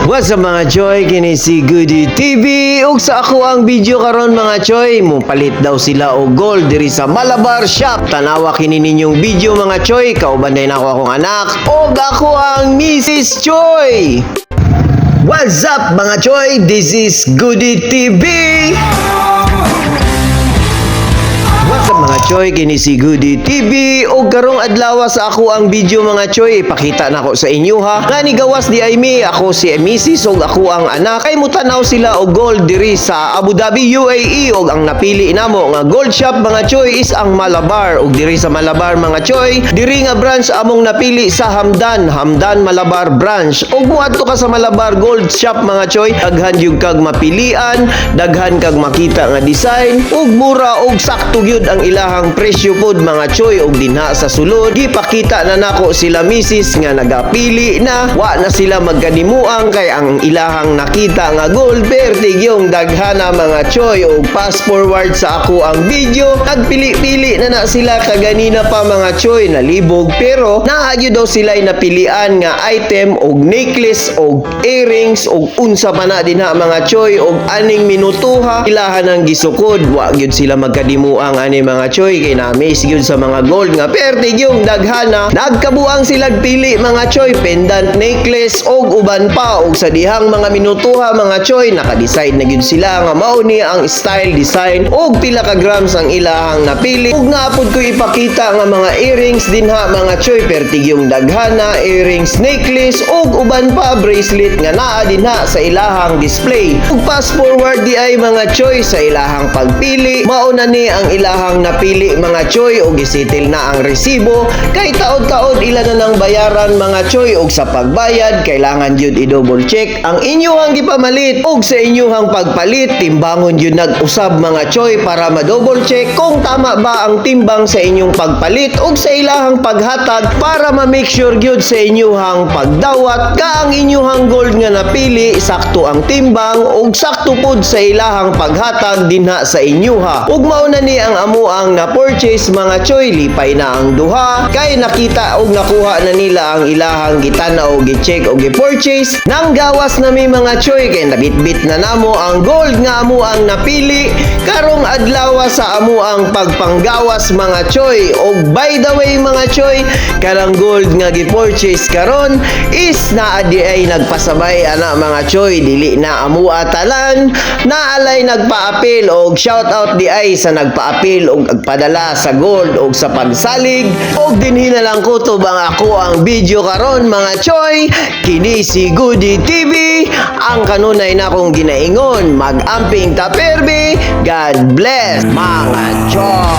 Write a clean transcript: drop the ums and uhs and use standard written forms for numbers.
What's up mga choy, kini si Goody TV ug sa ako ang video karon mga choy, mupalit daw sila og gold diri sa Malabar Shop. Tanawa kini ninyong video mga choy, kauban din ako akong anak ug ako ang Mrs. Choy. What's up mga choy, this is Goody TV. What's up mga choy, kini si Goody TV o karong adlaw sa ako ang video mga choy, ipakita na ko sa inyo ha. Nga ni gawas di ay mi, ako si Mrs. og ako ang anak kay mutanaw sila og gold diri sa Abu Dhabi, UAE og ang napili namo nga gold shop mga choy is ang Malabar og diri sa Malabar mga choy, diri nga branch among napili sa Hamdan Malabar branch. Og muadto ka sa Malabar Gold Shop mga choy, daghan jud kag mapilian, daghan kag makita nga design ug mura og sakto gyud ang ilahang presyo pod mga choy. Og dinha sa sulod gipakita na nako sila misis nga nagapili na, wa na sila magkadimuang kay ang ilahang nakita nga gold pertig yung daghana mga choy. Og fast forward sa ako ang video, nagpili-pili na sila kaganina pa mga choy, nalibog pero naagyo daw sila napilian nga item og necklace og earrings og unsa pa na dinha mga choy. Og aning minutuha ilahan ang gisukod, wa gyud sila magkadimuang ani mga choy kay na-miss gyud sa mga gold nga pertig yung daghana. Nagkabuang sila pili mga choy, pendant, necklace og uban pa. Og sa dihang mga minutuha mga choy, naka-decide na gyud sila nga mao ni ang style, design og pila ka grams ang ilahang napili. Og naapod ko ipakita nga mga earrings dinha mga choy, pertig yung daghana, earrings, necklace og uban pa bracelet nga naa dinha sa ilahang display. Og fast forward di ay mga choy sa ilahang pagpili, mao na ni ang ilahang napili mga choy og isitil na ang resibo kay taod-taod ila na nang bayaran mga choy. Og sa pagbayad kailangan jud i-double check ang inyong gipamalit og sa inyong pagpalit timbangon jud nag-usab mga choy para ma-double check kung tama ba ang timbang sa inyong pagpalit og sa ilahang paghatag para ma-make sure gyud sa inyong pagdawat ka ang inyong gold nga napili sakto ang timbang og sakto pud sa ilahang paghatag dinha sa inyoha. Ug mao na ni ang amo ang na-purchase mga choy, lipay na ang duha kay nakita og nakuha na nila ang ilahang gitanaw, gi-check og gi-purchase. Nang gawas na mi mga choy kay nabitbit na namo ang gold nga amo ang napili karong adlaw sa amo ang pagpanggawas mga choy. Og by the way mga choy, kanang gold nga gi-purchase karon is naa di ay nagpasabay ana mga choy, dili na amo atalan, naalay nagpa-apil og shout out di ay sa nagpa-apil og agpadala sa gold og sa pagsalig. Og dinhi na lang kutob ang ako ang video karon mga choy, kini si Goody TV ang kanunay na kong ginaingon, mag-amping taperbe, God bless mga choy.